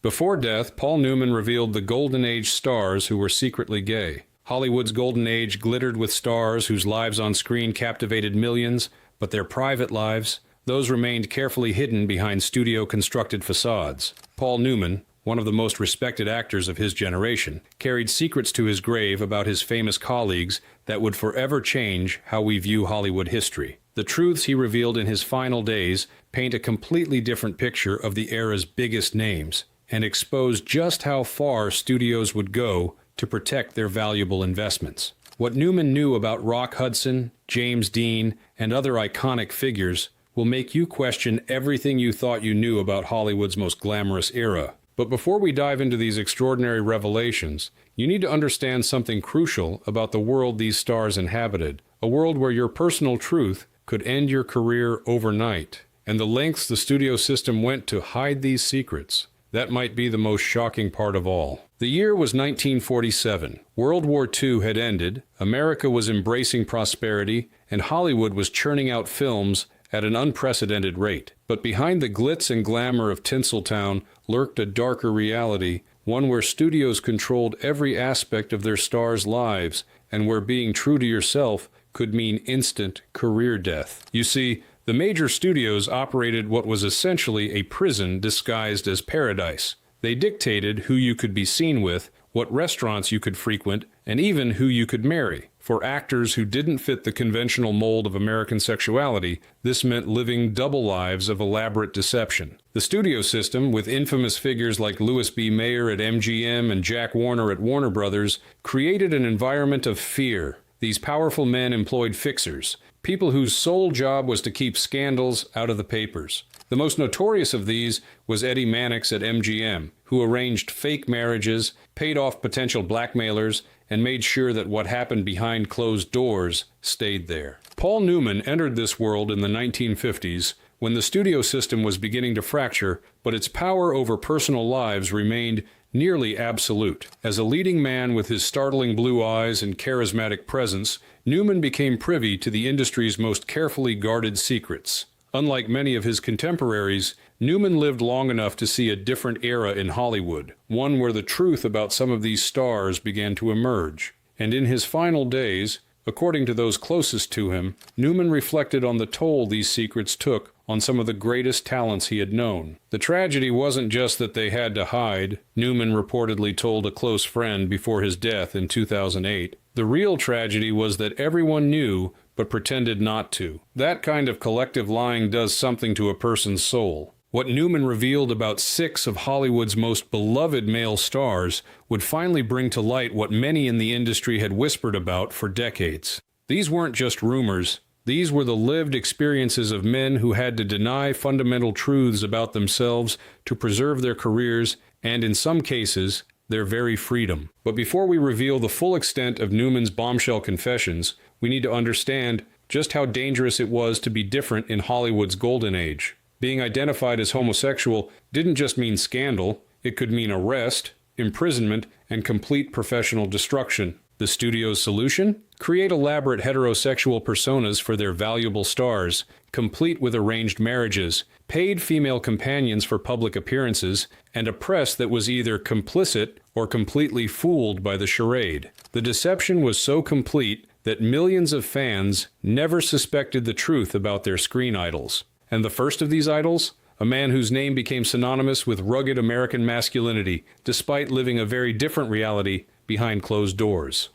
Before death, Paul Newman revealed the Golden Age stars who were secretly gay. Hollywood's Golden Age glittered with stars whose lives on screen captivated millions, but their private lives, those remained carefully hidden behind studio-constructed facades. Paul Newman, one of the most respected actors of his generation, carried secrets to his grave about his famous colleagues that would forever change how we view Hollywood history. The truths he revealed in his final days paint a completely different picture of the era's biggest names and expose just how far studios would go to protect their valuable investments. What Newman knew about Rock Hudson, James Dean, and other iconic figures will make you question everything you thought you knew about Hollywood's most glamorous era. But before we dive into these extraordinary revelations, you need to understand something crucial about the world these stars inhabited, a world where your personal truth could end your career overnight, and the lengths the studio system went to hide these secrets. That might be the most shocking part of all. The year was 1947. World War II had ended, America was embracing prosperity, and Hollywood was churning out films at an unprecedented rate. But behind the glitz and glamour of Tinseltown lurked a darker reality, one where studios controlled every aspect of their stars' lives, and where being true to yourself could mean instant career death. You see, the major studios operated what was essentially a prison disguised as paradise. They dictated who you could be seen with, what restaurants you could frequent, and even who you could marry. For actors who didn't fit the conventional mold of American sexuality, this meant living double lives of elaborate deception. The studio system, with infamous figures like Louis B. Mayer at MGM and Jack Warner at Warner Brothers, created an environment of fear. These powerful men employed fixers, people whose sole job was to keep scandals out of the papers. The most notorious of these was Eddie Mannix at MGM, who arranged fake marriages, paid off potential blackmailers, and made sure that what happened behind closed doors stayed there. Paul Newman entered this world in the 1950s when the studio system was beginning to fracture, but its power over personal lives remained nearly absolute. As a leading man with his startling blue eyes and charismatic presence, Newman became privy to the industry's most carefully guarded secrets. Unlike many of his contemporaries, Newman lived long enough to see a different era in Hollywood, one where the truth about some of these stars began to emerge. And in his final days, according to those closest to him, Newman reflected on the toll these secrets took on some of the greatest talents he had known. The tragedy wasn't just that they had to hide, Newman reportedly told a close friend before his death in 2008. The real tragedy was that everyone knew but pretended not to. That kind of collective lying does something to a person's soul. What Newman revealed about 6 of Hollywood's most beloved male stars would finally bring to light what many in the industry had whispered about for decades. These weren't just rumors. These were the lived experiences of men who had to deny fundamental truths about themselves to preserve their careers and, in some cases, their very freedom. But before we reveal the full extent of Newman's bombshell confessions, we need to understand just how dangerous it was to be different in Hollywood's golden age. Being identified as homosexual didn't just mean scandal, it could mean arrest, imprisonment, and complete professional destruction. The studio's solution? Create elaborate heterosexual personas for their valuable stars, complete with arranged marriages, paid female companions for public appearances, and a press that was either complicit or completely fooled by the charade. The deception was so complete that millions of fans never suspected the truth about their screen idols. And the first of these idols? A man whose name became synonymous with rugged American masculinity, despite living a very different reality behind closed doors.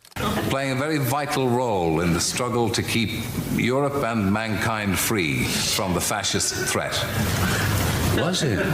Playing a very vital role in the struggle to keep Europe and mankind free from the fascist threat. Was it?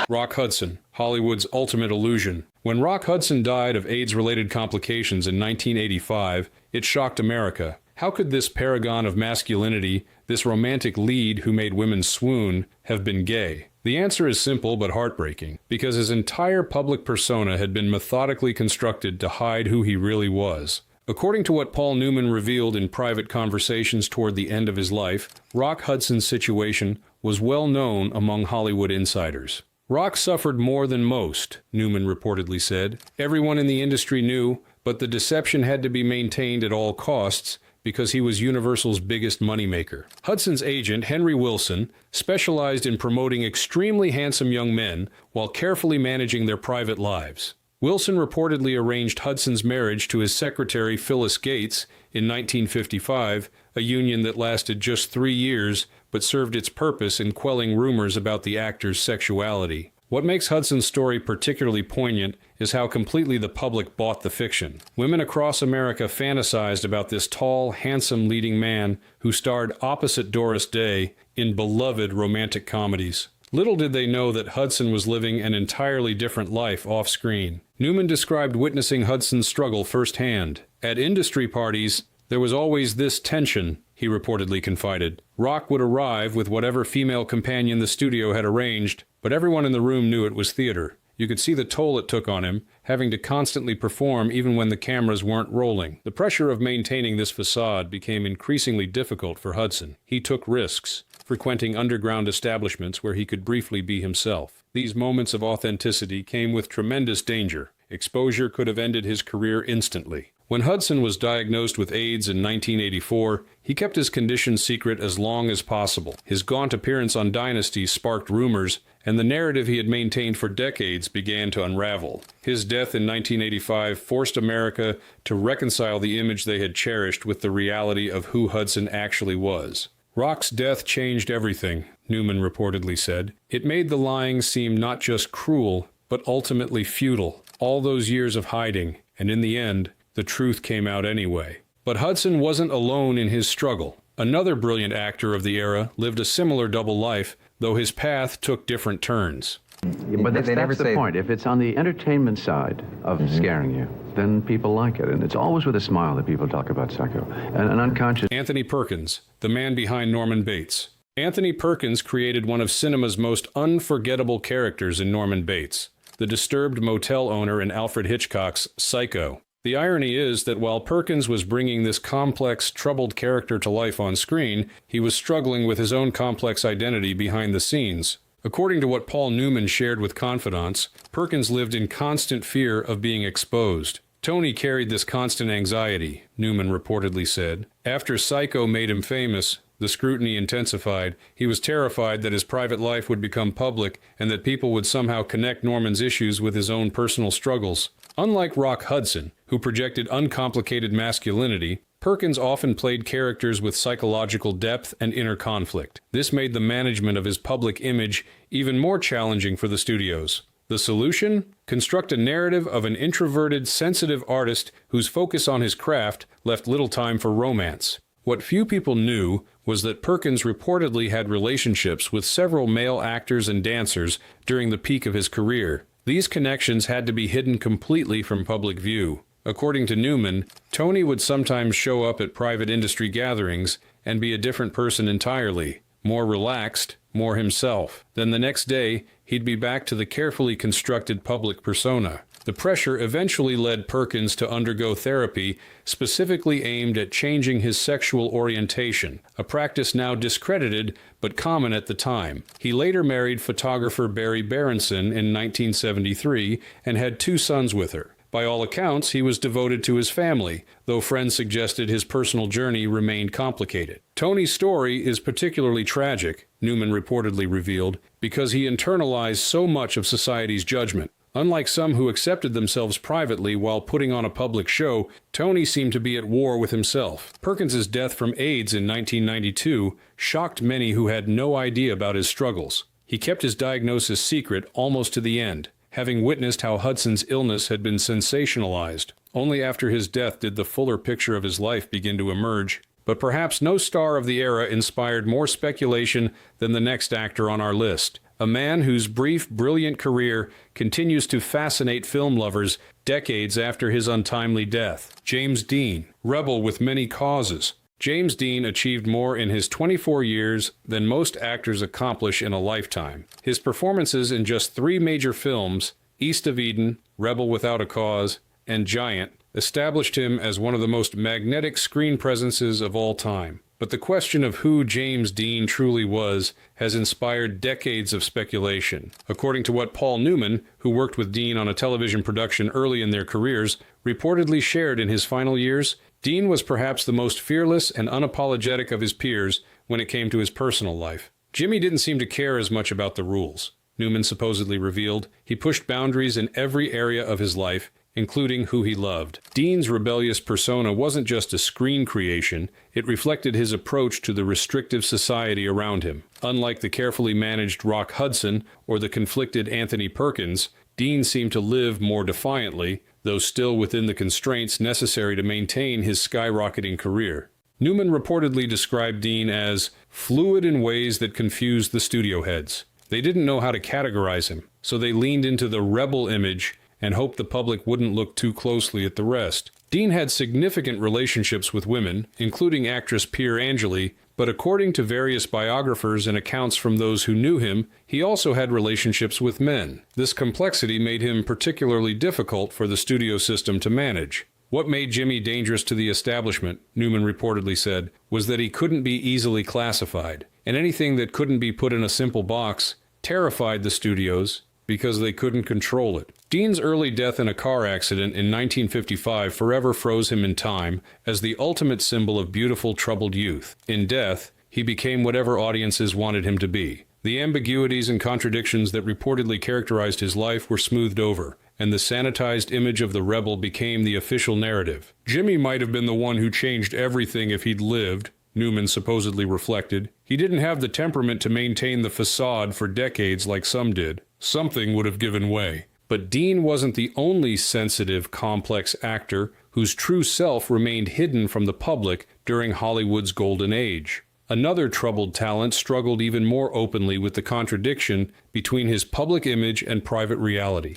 Rock Hudson, Hollywood's ultimate illusion. When Rock Hudson died of AIDS-related complications in 1985, it shocked America. How could this paragon of masculinity, this romantic lead who made women swoon, have been gay? The answer is simple but heartbreaking, because his entire public persona had been methodically constructed to hide who he really was. According to what Paul Newman revealed in private conversations toward the end of his life, Rock Hudson's situation was well known among Hollywood insiders. Rock suffered more than most, Newman reportedly said. Everyone in the industry knew, but the deception had to be maintained at all costs, because he was Universal's biggest moneymaker. Hudson's agent, Henry Wilson, specialized in promoting extremely handsome young men while carefully managing their private lives. Wilson reportedly arranged Hudson's marriage to his secretary Phyllis Gates in 1955, a union that lasted just 3 years but served its purpose in quelling rumors about the actor's sexuality. What makes Hudson's story particularly poignant is how completely the public bought the fiction. Women across America fantasized about this tall, handsome leading man who starred opposite Doris Day in beloved romantic comedies. Little did they know that Hudson was living an entirely different life off-screen. Newman described witnessing Hudson's struggle firsthand. At industry parties, there was always this tension, he reportedly confided. Rock would arrive with whatever female companion the studio had arranged, but everyone in the room knew it was theater. You could see the toll it took on him, having to constantly perform even when the cameras weren't rolling. The pressure of maintaining this facade became increasingly difficult for Hudson. He took risks, frequenting underground establishments where he could briefly be himself. These moments of authenticity came with tremendous danger. Exposure could have ended his career instantly. When Hudson was diagnosed with AIDS in 1984, he kept his condition secret as long as possible. His gaunt appearance on Dynasty sparked rumors, and the narrative he had maintained for decades began to unravel. His death in 1985 forced America to reconcile the image they had cherished with the reality of who Hudson actually was. Rock's death changed everything, Newman reportedly said. It made the lying seem not just cruel, but ultimately futile. All those years of hiding, and in the end, the truth came out anyway. But Hudson wasn't alone in his struggle. Another brilliant actor of the era lived a similar double life, though his path took different turns. Yeah, but that's the point. If it's on the entertainment side of scaring you, then people like it. And it's always with a smile that people talk about Psycho. And an unconscious... Anthony Perkins, the man behind Norman Bates. Anthony Perkins created one of cinema's most unforgettable characters in Norman Bates, the disturbed motel owner in Alfred Hitchcock's Psycho. The irony is that while Perkins was bringing this complex, troubled character to life on screen, he was struggling with his own complex identity behind the scenes. According to what Paul Newman shared with confidants, Perkins lived in constant fear of being exposed. Tony carried this constant anxiety, Newman reportedly said. After Psycho made him famous, the scrutiny intensified. He was terrified that his private life would become public and that people would somehow connect Norman's issues with his own personal struggles. Unlike Rock Hudson, who projected uncomplicated masculinity, Perkins often played characters with psychological depth and inner conflict. This made the management of his public image even more challenging for the studios. The solution? Construct a narrative of an introverted, sensitive artist whose focus on his craft left little time for romance. What few people knew was that Perkins reportedly had relationships with several male actors and dancers during the peak of his career. These connections had to be hidden completely from public view. According to Newman, Tony would sometimes show up at private industry gatherings and be a different person entirely, more relaxed, more himself. Then the next day, he'd be back to the carefully constructed public persona. The pressure eventually led Perkins to undergo therapy specifically aimed at changing his sexual orientation, a practice now discredited but common at the time. He later married photographer Barry Berenson in 1973 and had 2 sons with her. By all accounts, he was devoted to his family, though friends suggested his personal journey remained complicated. Tony's story is particularly tragic, Newman reportedly revealed, because he internalized so much of society's judgment. Unlike some who accepted themselves privately while putting on a public show, Tony seemed to be at war with himself. Perkins's death from AIDS in 1992 shocked many who had no idea about his struggles. He kept his diagnosis secret almost to the end, having witnessed how Hudson's illness had been sensationalized. Only after his death did the fuller picture of his life begin to emerge. But perhaps no star of the era inspired more speculation than the next actor on our list, a man whose brief, brilliant career continues to fascinate film lovers decades after his untimely death. James Dean, rebel with many causes. James Dean achieved more in his 24 years than most actors accomplish in a lifetime. His performances in just 3 major films, East of Eden, Rebel Without a Cause, and Giant, established him as one of the most magnetic screen presences of all time. But the question of who James Dean truly was has inspired decades of speculation. According to what Paul Newman, who worked with Dean on a television production early in their careers, reportedly shared in his final years, Dean was perhaps the most fearless and unapologetic of his peers when it came to his personal life. Jimmy didn't seem to care as much about the rules. Newman supposedly revealed he pushed boundaries in every area of his life, including who he loved. Dean's rebellious persona wasn't just a screen creation, it reflected his approach to the restrictive society around him. Unlike the carefully managed Rock Hudson or the conflicted Anthony Perkins, Dean seemed to live more defiantly, though still within the constraints necessary to maintain his skyrocketing career. Newman reportedly described Dean as fluid in ways that confused the studio heads. They didn't know how to categorize him, so they leaned into the rebel image and hoped the public wouldn't look too closely at the rest. Dean had significant relationships with women, including actress Pier Angeli, but according to various biographers and accounts from those who knew him, he also had relationships with men. This complexity made him particularly difficult for the studio system to manage. What made Jimmy dangerous to the establishment, Newman reportedly said, was that he couldn't be easily classified, and anything that couldn't be put in a simple box terrified the studios because they couldn't control it. Dean's early death in a car accident in 1955 forever froze him in time as the ultimate symbol of beautiful, troubled youth. In death, he became whatever audiences wanted him to be. The ambiguities and contradictions that reportedly characterized his life were smoothed over, and the sanitized image of the rebel became the official narrative. Jimmy might have been the one who changed everything if he'd lived, Newman supposedly reflected. He didn't have the temperament to maintain the facade for decades like some did. Something would have given way. But Dean wasn't the only sensitive, complex actor whose true self remained hidden from the public during Hollywood's golden age. Another troubled talent struggled even more openly with the contradiction between his public image and private reality.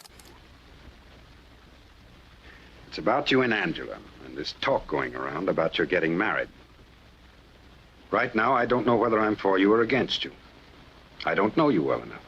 It's about you and Angela, and this talk going around about your getting married. Right now, I don't know whether I'm for you or against you. I don't know you well enough.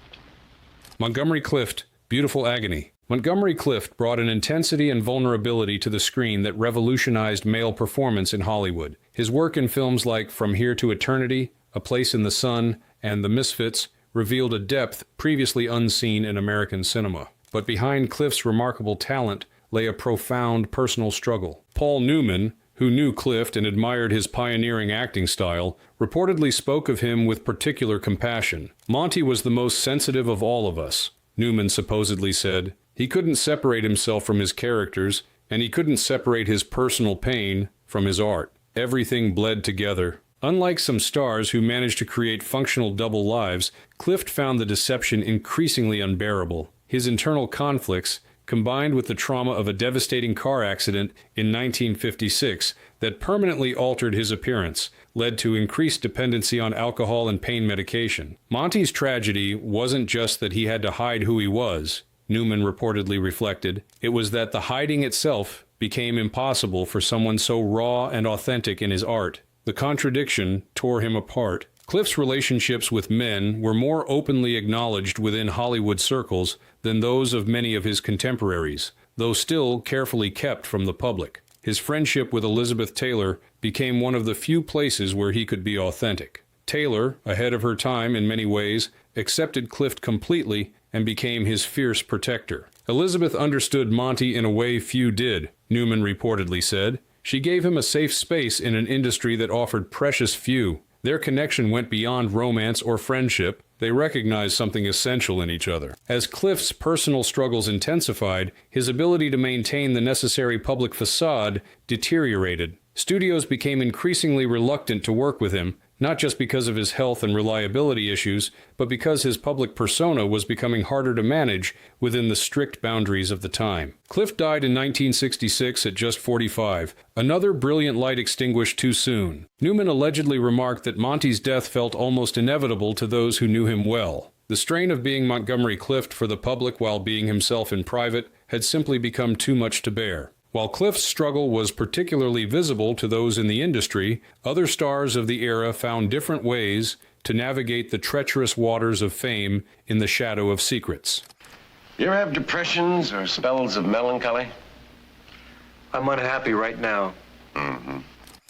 Montgomery Clift, Beautiful Agony. Montgomery Clift brought an intensity and vulnerability to the screen that revolutionized male performance in Hollywood. His work in films like From Here to Eternity, A Place in the Sun, and The Misfits revealed a depth previously unseen in American cinema. But behind Clift's remarkable talent lay a profound personal struggle. Paul Newman, who knew Clift and admired his pioneering acting style, reportedly spoke of him with particular compassion. Monty was the most sensitive of all of us, Newman supposedly said. He couldn't separate himself from his characters, and he couldn't separate his personal pain from his art. Everything bled together. Unlike some stars who managed to create functional double lives, Clift found the deception increasingly unbearable. His internal conflicts, combined with the trauma of a devastating car accident in 1956 that permanently altered his appearance, led to increased dependency on alcohol and pain medication. Monty's tragedy wasn't just that he had to hide who he was, Newman reportedly reflected. It was that the hiding itself became impossible for someone so raw and authentic in his art. The contradiction tore him apart. Clift's relationships with men were more openly acknowledged within Hollywood circles than those of many of his contemporaries, though still carefully kept from the public. His friendship with Elizabeth Taylor became one of the few places where he could be authentic. Taylor, ahead of her time in many ways, accepted Clift completely and became his fierce protector. Elizabeth understood Monty in a way few did, Newman reportedly said. She gave him a safe space in an industry that offered precious few. Their connection went beyond romance or friendship. They recognized something essential in each other. As Clift's personal struggles intensified, his ability to maintain the necessary public facade deteriorated. Studios became increasingly reluctant to work with him, not just because of his health and reliability issues, but because his public persona was becoming harder to manage within the strict boundaries of the time. Clift died in 1966 at just 45, another brilliant light extinguished too soon. Newman allegedly remarked that Monty's death felt almost inevitable to those who knew him well. The strain of being Montgomery Clift for the public while being himself in private had simply become too much to bear. While Clift's struggle was particularly visible to those in the industry, other stars of the era found different ways to navigate the treacherous waters of fame in the shadow of secrets. You ever have depressions or spells of melancholy? I'm unhappy right now.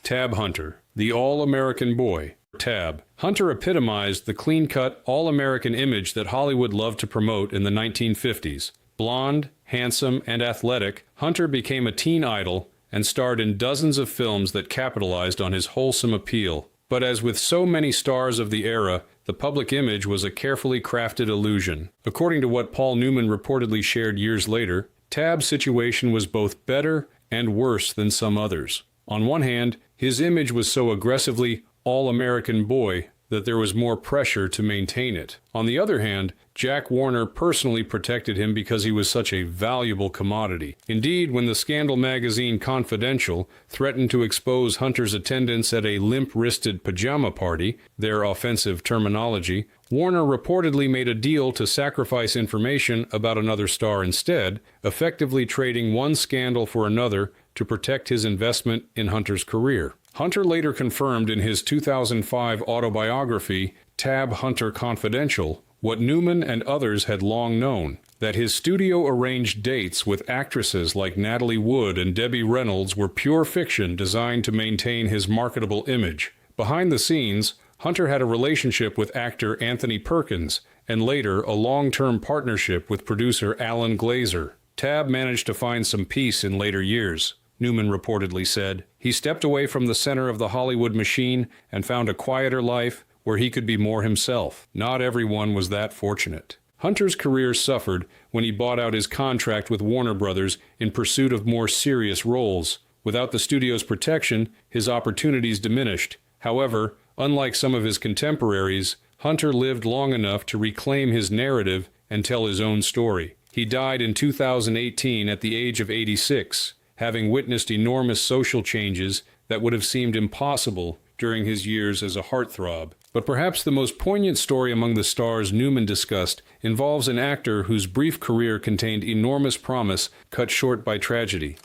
Tab Hunter, the all-American boy. Tab. Hunter epitomized the clean-cut, all-American image that Hollywood loved to promote in the 1950s. Blonde, handsome, and athletic, Hunter became a teen idol and starred in dozens of films that capitalized on his wholesome appeal. But as with so many stars of the era, the public image was a carefully crafted illusion. According to what Paul Newman reportedly shared years later, Tab's situation was both better and worse than some others. On one hand, his image was so aggressively all-American boy that there was more pressure to maintain it. On the other hand, Jack Warner personally protected him because he was such a valuable commodity. Indeed, when the scandal magazine Confidential threatened to expose Hunter's attendance at a limp-wristed pajama party, their offensive terminology, Warner reportedly made a deal to sacrifice information about another star instead, effectively trading one scandal for another to protect his investment in Hunter's career. Hunter later confirmed in his 2005 autobiography, Tab Hunter Confidential, what Newman and others had long known, that his studio-arranged dates with actresses like Natalie Wood and Debbie Reynolds were pure fiction designed to maintain his marketable image. Behind the scenes, Hunter had a relationship with actor Anthony Perkins, and later a long-term partnership with producer Alan Glazer. Tab managed to find some peace in later years. Newman reportedly said, he stepped away from the center of the Hollywood machine and found a quieter life where he could be more himself. Not everyone was that fortunate. Hunter's career suffered when he bought out his contract with Warner Brothers in pursuit of more serious roles. Without the studio's protection, his opportunities diminished. However, unlike some of his contemporaries, Hunter lived long enough to reclaim his narrative and tell his own story. He died in 2018 at the age of 86. Having witnessed enormous social changes that would have seemed impossible during his years as a heartthrob. But perhaps the most poignant story among the stars Newman discussed involves an actor whose brief career contained enormous promise cut short by tragedy.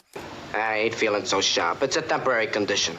I ain't feeling so sharp. It's a temporary condition.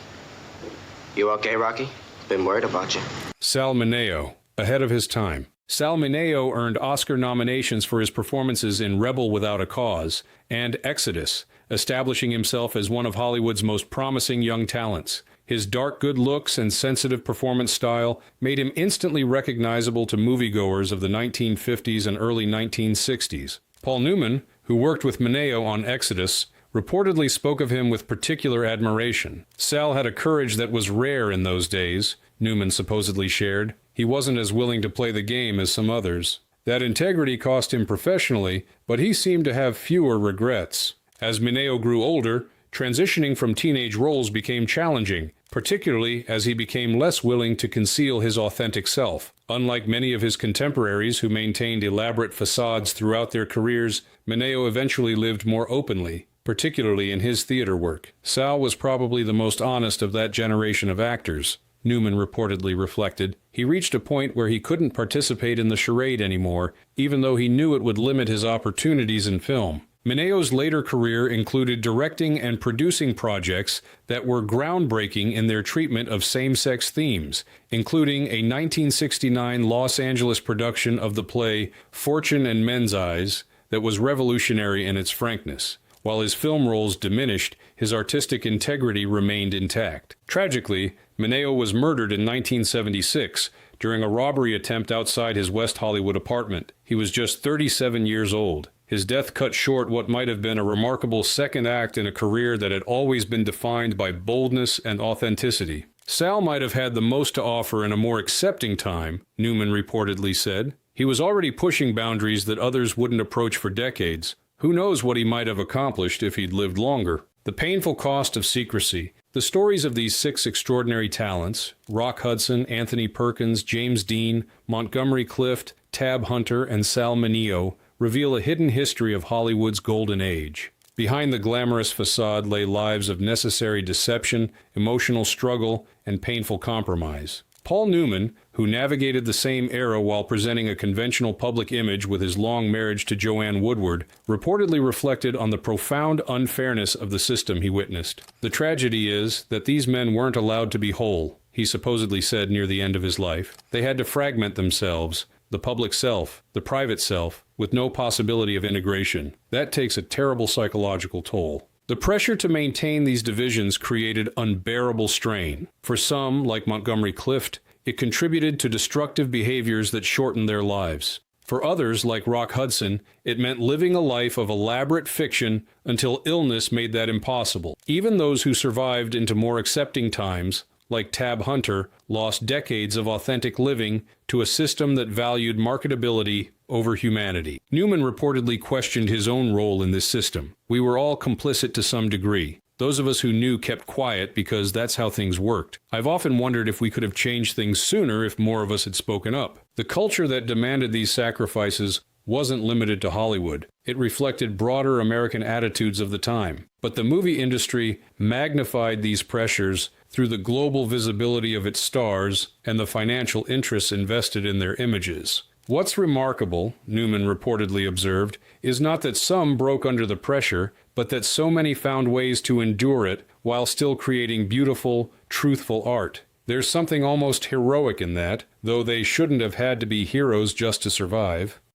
You okay, Rocky? Been worried about you. Sal Mineo, ahead of his time. Sal Mineo earned Oscar nominations for his performances in Rebel Without a Cause and Exodus, establishing himself as one of Hollywood's most promising young talents. His dark good looks and sensitive performance style made him instantly recognizable to moviegoers of the 1950s and early 1960s. Paul Newman, who worked with Mineo on Exodus, reportedly spoke of him with particular admiration. Sal had a courage that was rare in those days, Newman supposedly shared. He wasn't as willing to play the game as some others. That integrity cost him professionally, but he seemed to have fewer regrets. As Mineo grew older, transitioning from teenage roles became challenging, particularly as he became less willing to conceal his authentic self. Unlike many of his contemporaries who maintained elaborate facades throughout their careers, Mineo eventually lived more openly, particularly in his theater work. Sal was probably the most honest of that generation of actors, Newman reportedly reflected. He reached a point where he couldn't participate in the charade anymore, even though he knew it would limit his opportunities in film. Mineo's later career included directing and producing projects that were groundbreaking in their treatment of same-sex themes, including a 1969 Los Angeles production of the play Fortune and Men's Eyes that was revolutionary in its frankness. While his film roles diminished, his artistic integrity remained intact. Tragically, Mineo was murdered in 1976 during a robbery attempt outside his West Hollywood apartment. He was just 37 years old. His death cut short what might have been a remarkable second act in a career that had always been defined by boldness and authenticity. Sal might have had the most to offer in a more accepting time, Newman reportedly said. He was already pushing boundaries that others wouldn't approach for decades. Who knows what he might have accomplished if he'd lived longer? The painful cost of secrecy. The stories of these 6 extraordinary talents, Rock Hudson, Anthony Perkins, James Dean, Montgomery Clift, Tab Hunter, and Sal Mineo, reveal a hidden history of Hollywood's golden age. Behind the glamorous facade lay lives of necessary deception, emotional struggle, and painful compromise. Paul Newman, who navigated the same era while presenting a conventional public image with his long marriage to Joanne Woodward, reportedly reflected on the profound unfairness of the system he witnessed. The tragedy is that these men weren't allowed to be whole, he supposedly said near the end of his life. They had to fragment themselves, the public self, the private self, with no possibility of integration. That takes a terrible psychological toll. The pressure to maintain these divisions created unbearable strain. For some, like Montgomery Clift, it contributed to destructive behaviors that shortened their lives. For others, like Rock Hudson, it meant living a life of elaborate fiction until illness made that impossible. Even those who survived into more accepting times, like Tab Hunter, lost decades of authentic living to a system that valued marketability over humanity. Newman reportedly questioned his own role in this system. We were all complicit to some degree. Those of us who knew kept quiet because that's how things worked. I've often wondered if we could have changed things sooner if more of us had spoken up. The culture that demanded these sacrifices wasn't limited to Hollywood. It reflected broader American attitudes of the time. But the movie industry magnified these pressures through the global visibility of its stars and the financial interests invested in their images. What's remarkable, Newman reportedly observed, is not that some broke under the pressure, but that so many found ways to endure it while still creating beautiful, truthful art. There's something almost heroic in that, though they shouldn't have had to be heroes just to survive.